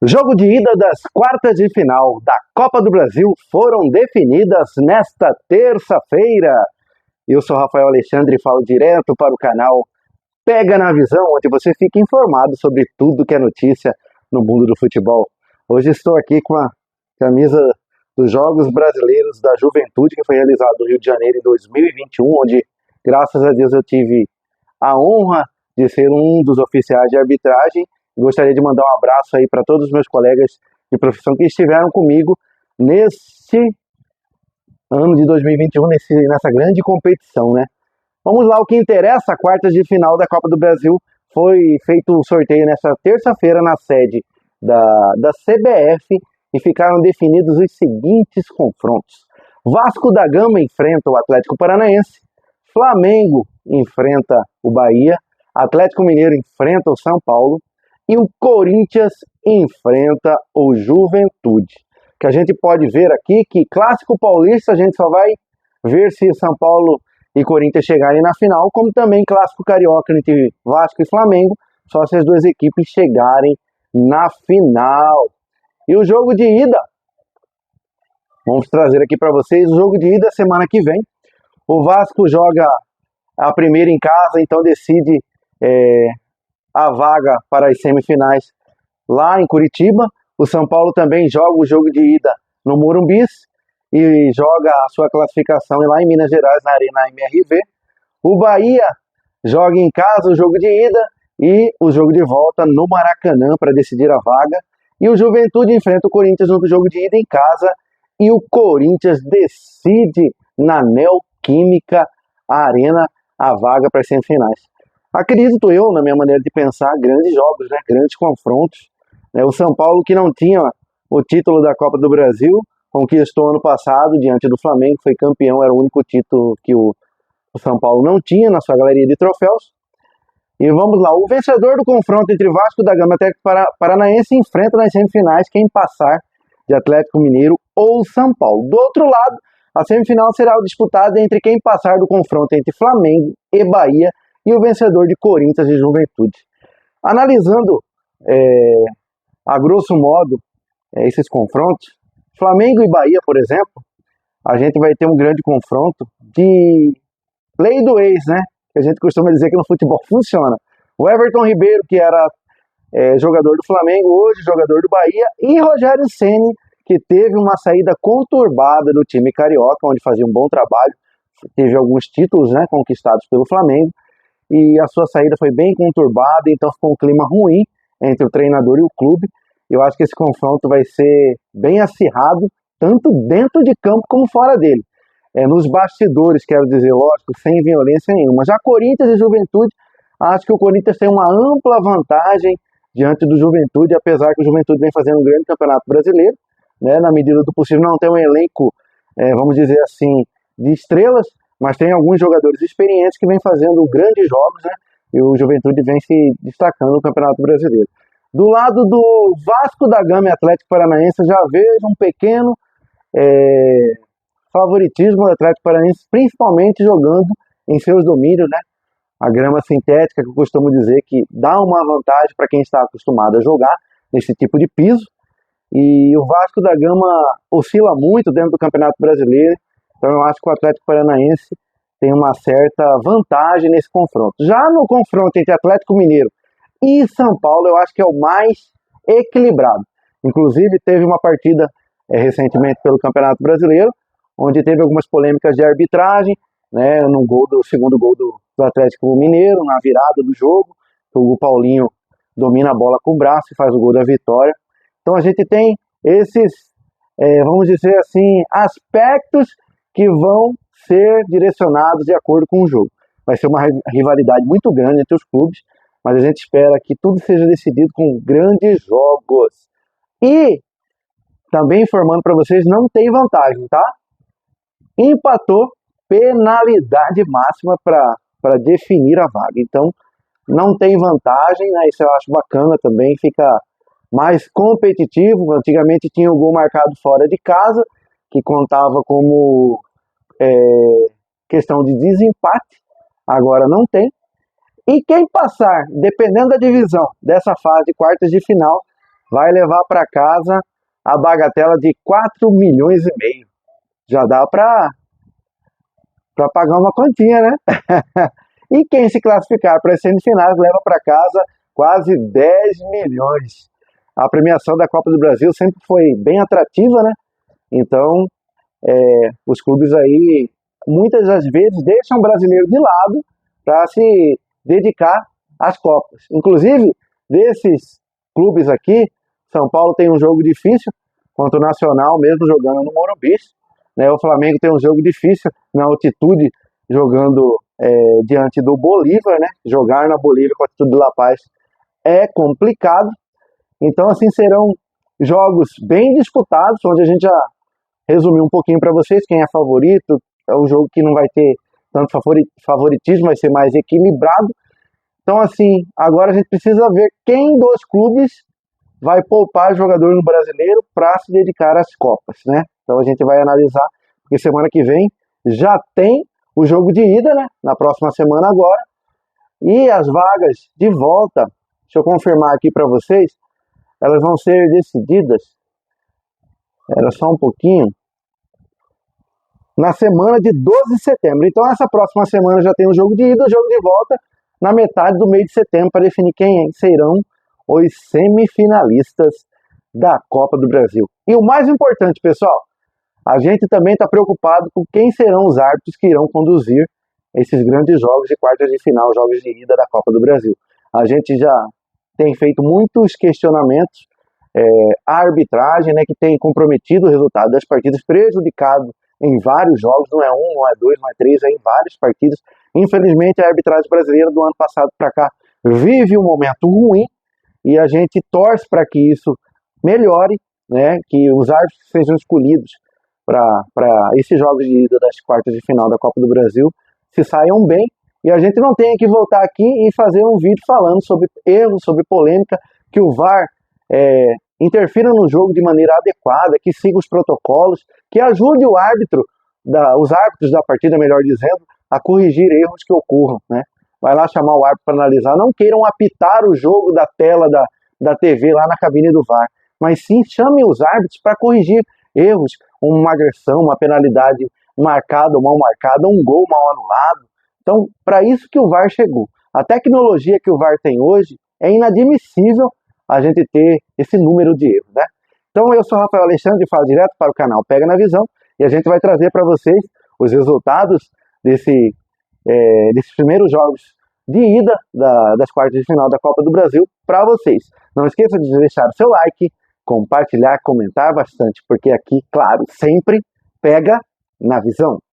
Jogo de ida das quartas de final da Copa do Brasil foram definidas nesta terça-feira. Eu sou Rafael Alexandre e falo direto para o canal Pega na Visão, onde você fica informado sobre tudo que é notícia no mundo do futebol. Hoje estou aqui com a camisa dos Jogos Brasileiros da Juventude, que foi realizado no Rio de Janeiro em 2021, onde, graças a Deus, eu tive a honra de ser um dos oficiais de arbitragem. Gostaria de mandar um abraço aí para todos os meus colegas de profissão que estiveram comigo nesse ano de 2021, nessa grande competição, né? Vamos lá, o que interessa, a quartas de final da Copa do Brasil. Foi feito o sorteio nessa terça-feira na sede da CBF e ficaram definidos os seguintes confrontos. Vasco da Gama enfrenta o Atlético Paranaense, Flamengo enfrenta o Bahia, Atlético Mineiro enfrenta o São Paulo e o Corinthians enfrenta o Juventude. Que a gente pode ver aqui que clássico paulista a gente só vai ver se São Paulo e Corinthians chegarem na final, como também clássico carioca entre Vasco e Flamengo, só se as duas equipes chegarem na final. E o jogo de ida, vamos trazer aqui para vocês, o jogo de ida semana que vem. O Vasco joga a primeira em casa, então decide a vaga para as semifinais lá em Curitiba. O São Paulo também joga o jogo de ida no Morumbis e joga a sua classificação lá em Minas Gerais, na Arena MRV. O Bahia joga em casa o jogo de ida e o jogo de volta no Maracanã para decidir a vaga. E o Juventude enfrenta o Corinthians no jogo de ida em casa e o Corinthians decide na Neoquímica Arena a vaga para as semifinais. Acredito eu, na minha maneira de pensar, grandes jogos, né? Grandes confrontos. O São Paulo, que não tinha o título da Copa do Brasil, conquistou ano passado diante do Flamengo, foi campeão, era o único título que o São Paulo não tinha na sua galeria de troféus. E vamos lá, o vencedor do confronto entre Vasco da Gama e Atlético Paranaense enfrenta nas semifinais quem passar de Atlético Mineiro ou São Paulo. Do outro lado, a semifinal será disputada entre quem passar do confronto entre Flamengo e Bahia e o vencedor de Corinthians e Juventude. Analisando a grosso modo esses confrontos, Flamengo e Bahia, por exemplo, a gente vai ter um grande confronto de lei do ex, né? Que a gente costuma dizer que no futebol funciona. O Everton Ribeiro, que era jogador do Flamengo, hoje jogador do Bahia, e Rogério Ceni, que teve uma saída conturbada do time carioca, onde fazia um bom trabalho, teve alguns títulos, né, conquistados pelo Flamengo, e a sua saída foi bem conturbada, então ficou um clima ruim entre o treinador e o clube. Eu acho que esse confronto vai ser bem acirrado, tanto dentro de campo como fora dele. Nos bastidores, quero dizer, lógico, sem violência nenhuma. Já Corinthians e Juventude, acho que o Corinthians tem uma ampla vantagem diante do Juventude, apesar que o Juventude vem fazendo um grande campeonato brasileiro, né, na medida do possível não tem um elenco, vamos dizer assim, de estrelas, mas tem alguns jogadores experientes que vêm fazendo grandes jogos, né, e o Juventude vem se destacando no Campeonato Brasileiro. Do lado do Vasco da Gama e Atlético Paranaense, já vejo um pequeno favoritismo do Atlético Paranaense, principalmente jogando em seus domínios, né? A grama sintética, que eu costumo dizer que dá uma vantagem para quem está acostumado a jogar nesse tipo de piso. E o Vasco da Gama oscila muito dentro do Campeonato Brasileiro, então eu acho que o Atlético Paranaense tem uma certa vantagem nesse confronto. Já no confronto entre Atlético Mineiro e São Paulo, eu acho que é o mais equilibrado. Inclusive, teve uma partida recentemente pelo Campeonato Brasileiro, onde teve algumas polêmicas de arbitragem, né, no segundo gol do Atlético Mineiro, na virada do jogo, o Paulinho domina a bola com o braço e faz o gol da vitória. Então a gente tem esses, vamos dizer assim, aspectos que vão ser direcionados de acordo com o jogo. Vai ser uma rivalidade muito grande entre os clubes, mas a gente espera que tudo seja decidido com grandes jogos. E, também informando para vocês, não tem vantagem, tá? Empatou, penalidade máxima para definir a vaga. Então, não tem vantagem, né? Isso eu acho bacana também, fica mais competitivo. Antigamente tinha o gol marcado fora de casa, que contava como questão de desempate, agora não tem. E quem passar, dependendo da divisão dessa fase de quartas de final, vai levar para casa a bagatela de 4,5 milhões. Já dá para pagar uma continha, né? E quem se classificar para as semifinais leva para casa quase 10 milhões. A premiação da Copa do Brasil sempre foi bem atrativa, né? Então, os clubes aí, muitas das vezes, deixam o brasileiro de lado para se dedicar às Copas. Inclusive, desses clubes aqui, São Paulo tem um jogo difícil contra o Nacional, mesmo jogando no Morumbi, né? O Flamengo tem um jogo difícil na altitude, jogando diante do Bolívar, né? Jogar na Bolívia com a altitude de La Paz é complicado. Então, assim, serão jogos bem disputados, onde a gente já resumiu um pouquinho para vocês quem é favorito. É um jogo que não vai ter tanto favoritismo, vai ser mais equilibrado. Então, assim, agora a gente precisa ver quem dos clubes vai poupar jogador no brasileiro para se dedicar às Copas, né? Então a gente vai analisar, porque semana que vem já tem o jogo de ida, né? Na próxima semana agora. E as vagas de volta, deixa eu confirmar aqui para vocês, elas vão ser decididas, era só um pouquinho, na semana de 12 de setembro. Então essa próxima semana já tem o jogo de ida, o jogo de volta, na metade do mês de setembro, para definir quem serão os semifinalistas da Copa do Brasil. E o mais importante, pessoal, a gente também está preocupado com quem serão os árbitros que irão conduzir esses grandes jogos de quartas de final, jogos de ida da Copa do Brasil. A gente já tem feito muitos questionamentos à arbitragem, né, que tem comprometido o resultado das partidas, prejudicado em vários jogos, não é um, não é dois, não é três, é em várias partidas. Infelizmente, a arbitragem brasileira do ano passado para cá vive um momento ruim e a gente torce para que isso melhore, né, que os árbitros que sejam escolhidos para esses jogos de ida das quartas de final da Copa do Brasil se saiam bem e a gente não tenha que voltar aqui e fazer um vídeo falando sobre erros, sobre polêmica, que o VAR interfira no jogo de maneira adequada, que siga os protocolos, que ajude o árbitro, os árbitros da partida, melhor dizendo, a corrigir erros que ocorram, né? Vai lá chamar o árbitro para analisar, não queiram apitar o jogo da tela da TV lá na cabine do VAR, mas sim chamem os árbitros para corrigir erros, uma agressão, uma penalidade marcada ou mal marcada, um gol mal anulado. Então, para isso que o VAR chegou. A tecnologia que o VAR tem hoje é inadmissível a gente ter esse número de erros, né? Então, eu sou Rafael Alexandre e falo direto para o canal Pega na Visão e a gente vai trazer para vocês os resultados desses primeiros jogos de ida das quartas de final da Copa do Brasil para vocês. Não esqueça de deixar o seu like, compartilhar, comentar bastante, porque aqui, claro, sempre pega na visão.